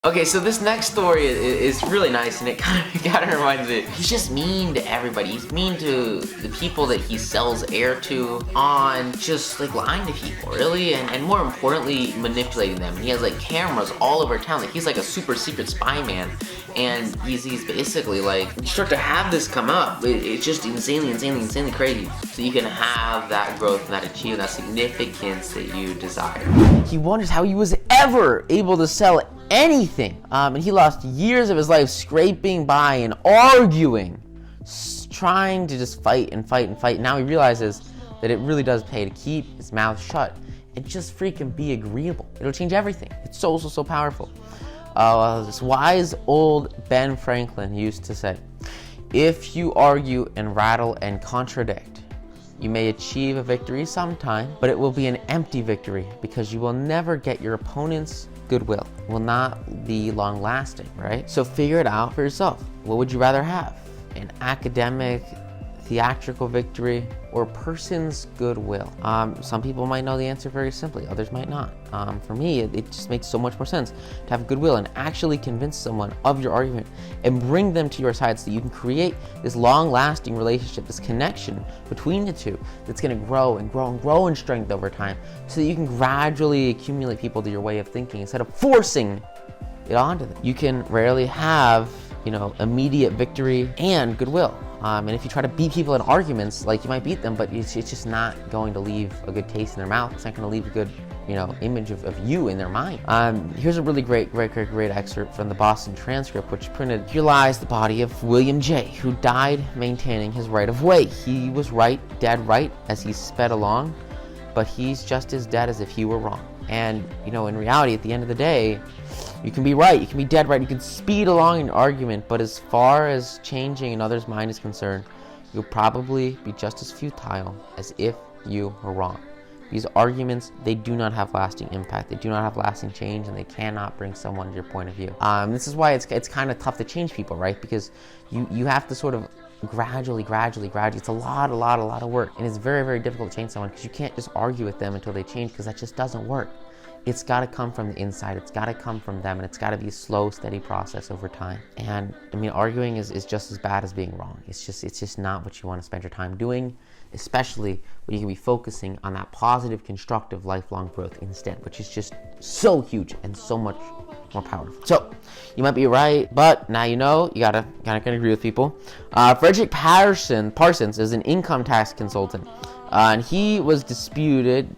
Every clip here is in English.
Okay, so this next story is really nice, and it kind of reminds me. He's just mean to everybody. He's mean to the people that he sells air to, on just like lying to people, really, and more importantly, manipulating them. And he has like cameras all over town. Like he's like a super secret spy man, and he's basically like, you start to have this come up. It's just insanely crazy. So you can have that growth and that achieve that significance that you desire. He wonders how he was ever able to sell anything, and he lost years of his life scraping by and arguing, trying to just fight. Now he realizes that it really does pay to keep his mouth shut and just freaking be agreeable. It'll change everything. It's so powerful. This wise old Ben Franklin used to say, if you argue and rattle and contradict, you may achieve a victory sometime, but it will be an empty victory because you will never get your opponent's goodwill. It will not be long lasting, right? So figure it out for yourself. What would you rather have? An academic, theatrical victory, or person's goodwill? Some people might know the answer very simply, others might not. For me, it just makes so much more sense to have goodwill and actually convince someone of your argument and bring them to your side so that you can create this long-lasting relationship, this connection between the two that's going to grow in strength over time, so that you can gradually accumulate people to your way of thinking instead of forcing it onto them. You can rarely have, immediate victory and goodwill. And if you try to beat people in arguments, like, you might beat them, but it's just not going to leave a good taste in their mouth. It's not going to leave a good, image of you in their mind. Here's a really great excerpt from the Boston Transcript, which printed, "Here lies the body of William J., who died maintaining his right of way. He was right, dead right, as he sped along, but he's just as dead as if he were wrong." And, in reality, at the end of the day, you can be right, you can be dead right, you can speed along an argument, but as far as changing another's mind is concerned, you'll probably be just as futile as if you were wrong. These arguments, they do not have lasting impact, they do not have lasting change, and they cannot bring someone to your point of view. This is why it's kind of tough to change people, right? Because you have to sort of gradually. It's a lot of work, and it's very difficult to change someone, because you can't just argue with them until they change, because that just doesn't work. It's got to come from the inside. It's got to come from them, and it's got to be a slow, steady process over time. And arguing is just as bad as being wrong. It's just not what you want to spend your time doing, especially when you can be focusing on that positive, constructive, lifelong growth instead, which is just so huge and so much more powerful. So you might be right, but now you gotta agree with people. Frederick Parsons is an income tax consultant, and he was disputed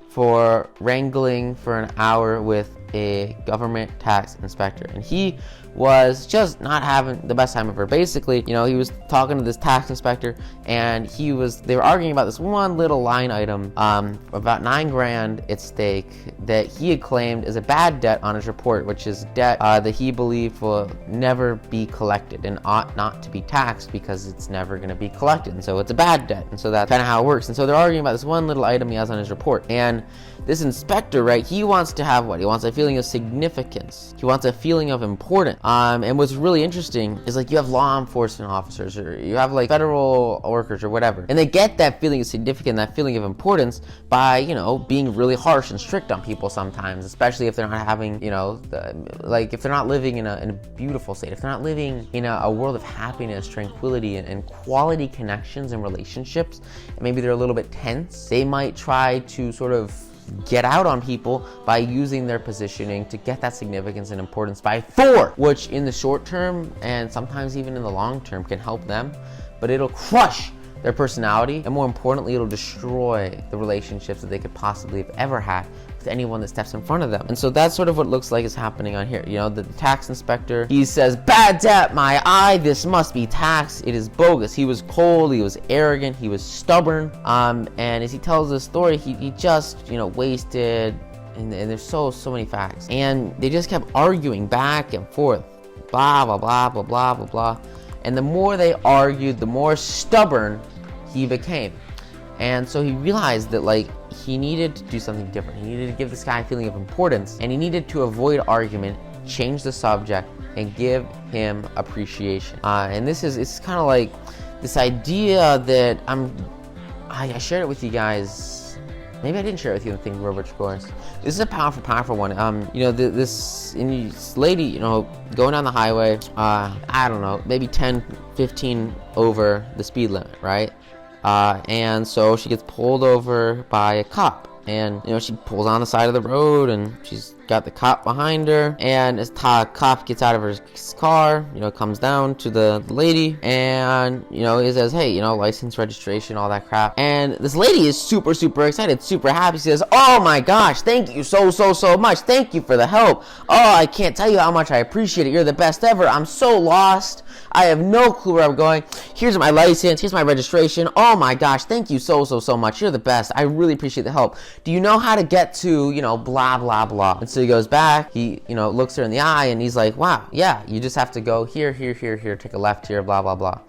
for wrangling for an hour with a government tax inspector, and he was just not having the best time ever. Basically, he was talking to this tax inspector, and they were arguing about this one little line item, about $9,000 at stake, that he had claimed is a bad debt on his report, which is debt that he believed will never be collected and ought not to be taxed because it's never going to be collected, and so it's a bad debt, and so that's kind of how it works. And so they're arguing about this one little item he has on his report, and this inspector, right, he wants to have what? He wants a feeling of significance. He wants a feeling of importance. And what's really interesting is, like, you have law enforcement officers, or you have like federal workers or whatever, and they get that feeling of significance, that feeling of importance by, being really harsh and strict on people sometimes, especially if they're not having, if they're not living in a beautiful state, if they're not living in a world of happiness, tranquility, and quality connections and relationships, and maybe they're a little bit tense, they might try to sort of get out on people by using their positioning to get that significance and importance by force, which in the short term and sometimes even in the long term can help them, but it'll crush their personality, and more importantly, it'll destroy the relationships that they could possibly have ever had with anyone that steps in front of them. And so that's sort of what looks like is happening on here. The tax inspector, he says, "Bad debt, my eye, this must be tax. It is bogus." He was cold, he was arrogant, he was stubborn, and as he tells this story, he just, wasted, and there's so many facts. And they just kept arguing back and forth, blah, blah, blah, blah, blah, blah, blah. And the more they argued, the more stubborn he became. And so he realized that, he needed to do something different. He needed to give this guy a feeling of importance, and he needed to avoid argument, change the subject, and give him appreciation. And it's kind of like this idea that I shared it with you guys maybe I didn't share it with you in Think Grow Rich course. This is a powerful one. This lady, going down the highway, I don't know, maybe 10, 15 over the speed limit, right? And so she gets pulled over by a cop. And, she pulls on the side of the road, and she's got the cop behind her. And as the cop gets out of her car, comes down to the lady, and, he says, hey, license, registration, all that crap. And this lady is super, super excited, super happy. She says, oh my gosh, thank you so much. Thank you for the help. Oh, I can't tell you how much I appreciate it. You're the best ever. I'm so lost. I have no clue where I'm going. Here's my license. Here's my registration. Oh my gosh, thank you so much. You're the best. I really appreciate the help. Do you know how to get to, blah, blah, blah? And so he goes back. He, looks her in the eye, and he's like, wow, yeah, you just have to go here, take a left here, blah, blah, blah.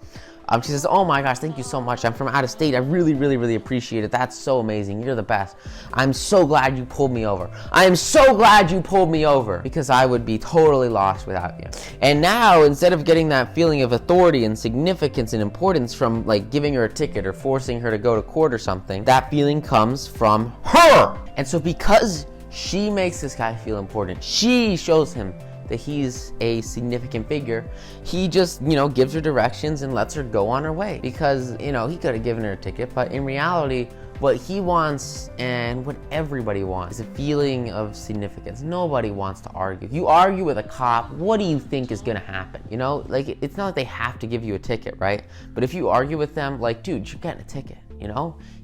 She says, oh my gosh, thank you so much. I'm from out of state. I really appreciate it. That's so amazing. You're the best. I'm so glad you pulled me over. I am so glad you pulled me over, because I would be totally lost without you. And now, instead of getting that feeling of authority and significance and importance from like giving her a ticket or forcing her to go to court or something, that feeling comes from her. And so because she makes this guy feel important, she shows him that he's a significant figure, he just, gives her directions and lets her go on her way. Because, he could have given her a ticket, but in reality, what he wants and what everybody wants is a feeling of significance. Nobody wants to argue. If you argue with a cop, what do you think is gonna happen? It's not like they have to give you a ticket, right? But if you argue with them, like, dude, you're getting a ticket,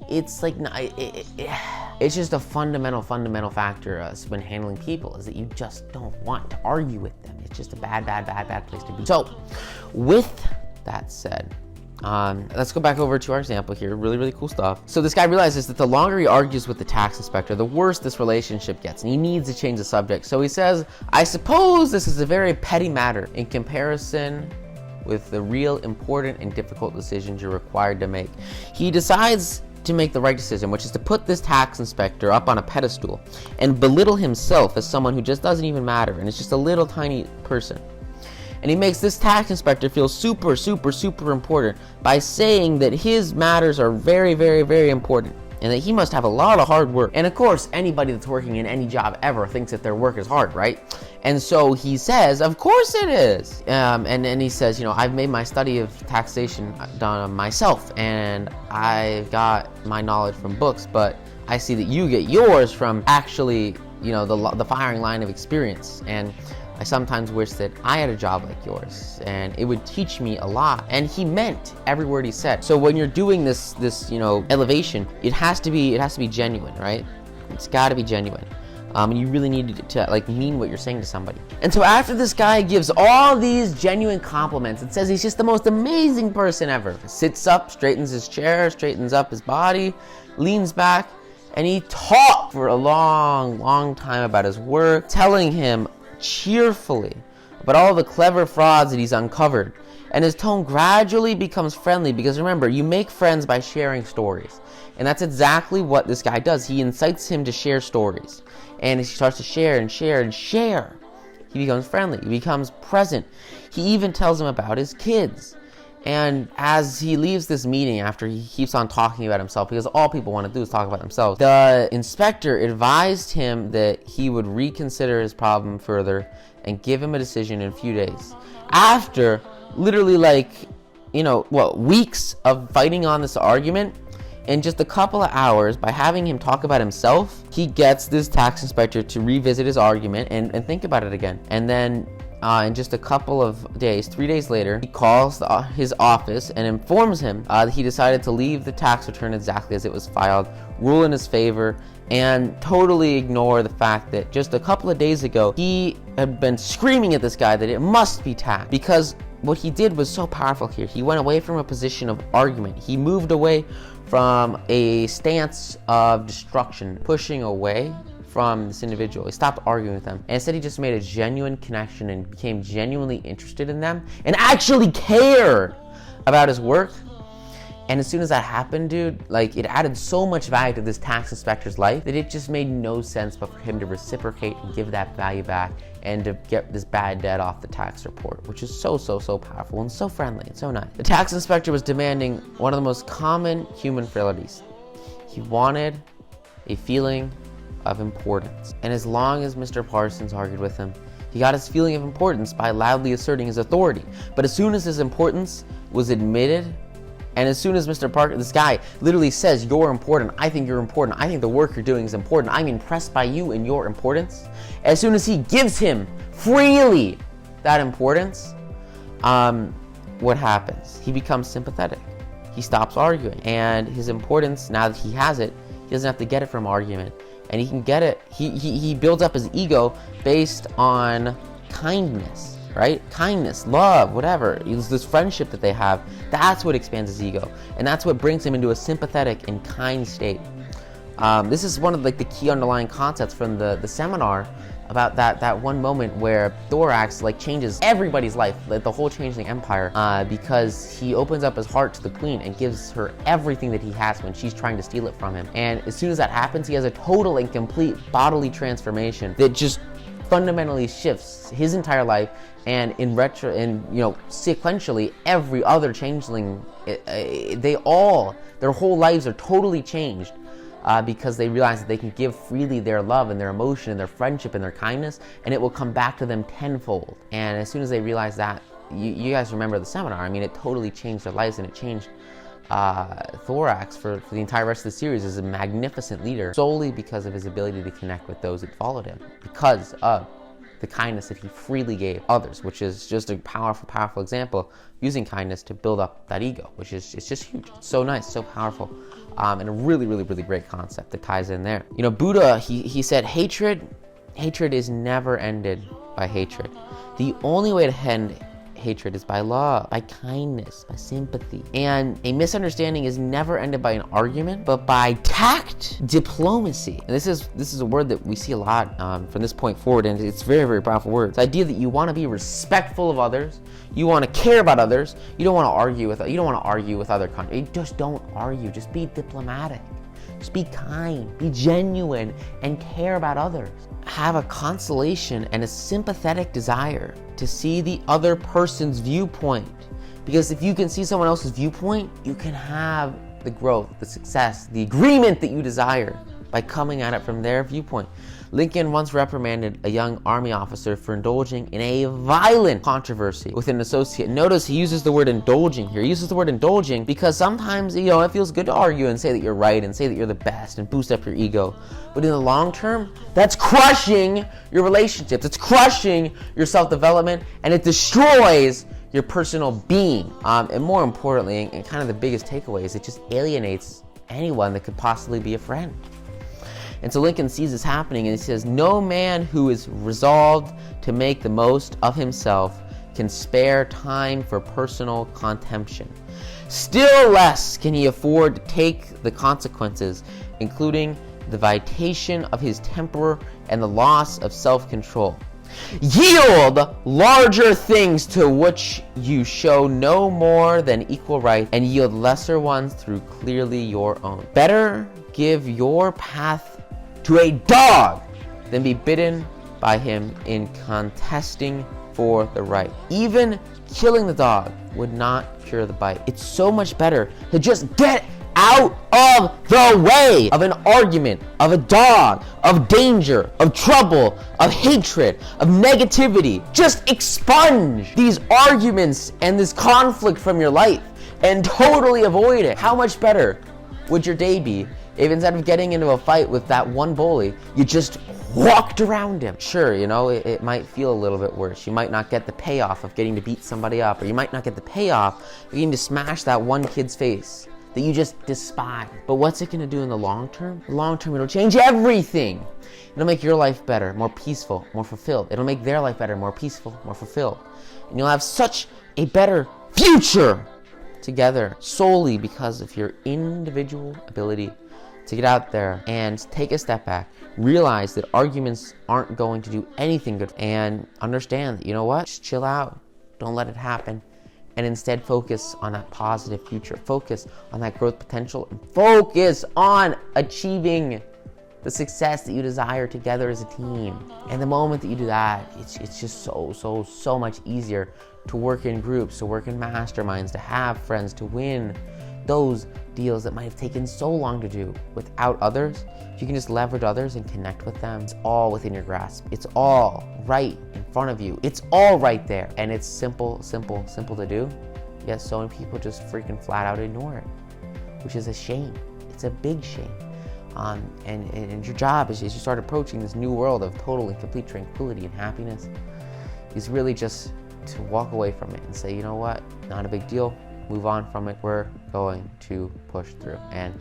It's like, it's just a fundamental factor when handling people, is that you just don't want to argue with them. It's just a bad place to be. So, with that said, let's go back over to our example here. Really cool stuff. So this guy realizes that the longer he argues with the tax inspector, the worse this relationship gets, and he needs to change the subject. So he says, I suppose this is a very petty matter in comparison with the real important and difficult decisions you're required to make. He decides to make the right decision, which is to put this tax inspector up on a pedestal and belittle himself as someone who just doesn't even matter, and it's just a little tiny person. And he makes this tax inspector feel super important by saying that his matters are very important, and that he must have a lot of hard work. And of course, anybody that's working in any job ever thinks that their work is hard, right? And so he says, of course it is. And he says, I've made my study of taxation done myself, and I've got my knowledge from books, but I see that you get yours from actually, the firing line of experience. And I sometimes wish that I had a job like yours, and it would teach me a lot. And he meant every word he said. So when you're doing this elevation, it has to be genuine, right? It's got to be genuine. You really need to mean what you're saying to somebody. And so after this guy gives all these genuine compliments and says he's just the most amazing person ever, sits up, straightens his chair, straightens up his body, leans back, and he talked for a long time about his work, telling him cheerfully about all the clever frauds that he's uncovered. And his tone gradually becomes friendly, because remember, you make friends by sharing stories. And that's exactly what this guy does. He incites him to share stories. And he starts to share. He becomes friendly. He becomes present. He even tells him about his kids. And as he leaves this meeting, after he keeps on talking about himself, because all people want to do is talk about themselves, the inspector advised him that he would reconsider his problem further and give him a decision in a few days. After literally weeks of fighting on this argument, in just a couple of hours, by having him talk about himself, he gets this tax inspector to revisit his argument and think about it again. And then in just a couple of days, 3 days later, he calls his office and informs him that he decided to leave the tax return exactly as it was filed, rule in his favor, and totally ignore the fact that just a couple of days ago, he had been screaming at this guy that it must be taxed. Because what he did was so powerful here. He went away from a position of argument. He moved away from a stance of destruction, pushing away from this individual. He stopped arguing with them, and instead he just made a genuine connection and became genuinely interested in them and actually cared about his work. And as soon as that happened, dude, it added so much value to this tax inspector's life that it just made no sense but for him to reciprocate and give that value back and to get this bad debt off the tax report, which is so powerful and so friendly and so nice. The tax inspector was demanding one of the most common human frailties. He wanted a feeling of importance. And as long as Mr. Parsons argued with him, he got his feeling of importance by loudly asserting his authority. But as soon as his importance was admitted, and as soon as this guy literally says, you're important, I think you're important, I think the work you're doing is important, I'm impressed by you and your importance. As soon as he gives him freely that importance, what happens? He becomes sympathetic. He stops arguing. And his importance, now that he has it, he doesn't have to get it from argument. And he can get it, he builds up his ego based on kindness, right? Kindness, love, whatever. It's this friendship that they have. That's what expands his ego. And that's what brings him into a sympathetic and kind state. This is one of the key underlying concepts from the seminar about that one moment where Thorax changes everybody's life, the whole Changeling Empire, because he opens up his heart to the queen and gives her everything that he has when she's trying to steal it from him. And as soon as that happens, he has a total and complete bodily transformation that just fundamentally shifts his entire life. And sequentially, every other changeling, their whole lives are totally changed. Because they realize that they can give freely their love and their emotion and their friendship and their kindness, and it will come back to them tenfold. And as soon as they realize that, you guys remember the seminar, I mean, it totally changed their lives, and it changed Thorax for the entire rest of the series as a magnificent leader, solely because of his ability to connect with those that followed him, because of the kindness that he freely gave others, which is just a powerful example, using kindness to build up that ego, which is, it's just huge. It's so nice, so powerful. And a really great concept that ties in there. Buddha, he said hatred is never ended by hatred. The only way to end hatred is by love, by kindness, by sympathy. And a misunderstanding is never ended by an argument, but by tact, diplomacy. And this is a word that we see a lot from this point forward, and it's very powerful word. It's the idea that you want to be respectful of others, you want to care about others, you don't want to argue with other countries. You just don't argue, just be diplomatic. Just be kind, be genuine, and care about others. Have a consolation and a sympathetic desire to see the other person's viewpoint. Because if you can see someone else's viewpoint, you can have the growth, the success, the agreement that you desire by coming at it from their viewpoint. Lincoln once reprimanded a young army officer for indulging in a violent controversy with an associate. Notice he uses the word indulging here. He uses the word indulging because sometimes, it feels good to argue and say that you're right and say that you're the best and boost up your ego. But in the long term, that's crushing your relationships. It's crushing your self-development, and it destroys your personal being. And more importantly, and kind of the biggest takeaway, is it just alienates anyone that could possibly be a friend. And so Lincoln sees this happening, and he says, no man who is resolved to make the most of himself can spare time for personal contemplation. Still less can he afford to take the consequences, including the vitation of his temper and the loss of self-control. Yield larger things to which you show no more than equal right, and yield lesser ones through clearly your own. Better give your path to a dog than be bitten by him in contesting for the right. Even killing the dog would not cure the bite. It's so much better to just get out of the way of an argument, of a dog, of danger, of trouble, of hatred, of negativity. Just expunge these arguments and this conflict from your life and totally avoid it. How much better would your day be if instead of getting into a fight with that one bully, you just walked around him? Sure, it might feel a little bit worse. You might not get the payoff of getting to beat somebody up, or you might not get the payoff of getting to smash that one kid's face that you just despise. But what's it gonna do in the long term? In the long term, it'll change everything. It'll make your life better, more peaceful, more fulfilled. It'll make their life better, more peaceful, more fulfilled. And you'll have such a better future together solely because of your individual ability to get out there and take a step back, realize that arguments aren't going to do anything good, and understand that, just chill out, don't let it happen, and instead focus on that positive future, focus on that growth potential, and focus on achieving the success that you desire together as a team. And the moment that you do that, it's just so much easier to work in groups, to work in masterminds, to have friends, to win those deals that might have taken so long to do without others, if you can just leverage others and connect with them, it's all within your grasp. It's all right in front of you. It's all right there. And it's simple to do. Yet so many people just freaking flat out ignore it, which is a shame. It's a big shame. And your job as you start approaching this new world of total and complete tranquility and happiness is really just to walk away from it and say, you know what, not a big deal, move on from it, we're going to push through. And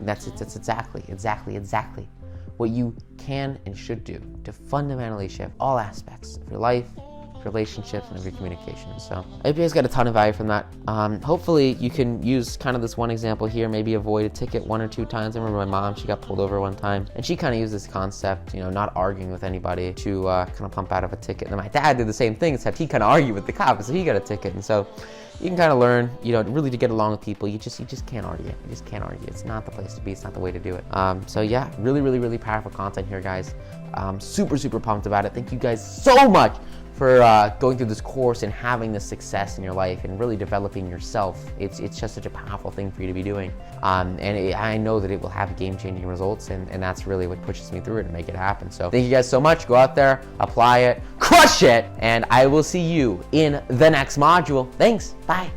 that's it. That's exactly what you can and should do to fundamentally shift all aspects of your life, relationships, and of your communication. So I hope you guys got a ton of value from that. Hopefully you can use kind of this one example here, maybe avoid a ticket 1 or 2 times. I remember my mom, she got pulled over one time, and she kind of used this concept, not arguing with anybody, to kind of pump out of a ticket. And then my dad did the same thing, except he kind of argued with the cop, so he got a ticket. And so you can kind of learn, really to get along with people. You just can't argue. You just can't argue. It's not the place to be. It's not the way to do it. So yeah, really powerful content here, guys. Super pumped about it. Thank you guys so much for going through this course and having this success in your life and really developing yourself. It's just such a powerful thing for you to be doing. I know that it will have game-changing results, and that's really what pushes me through it to make it happen. So thank you guys so much. Go out there, apply it, crush it, and I will see you in the next module. Thanks. Bye.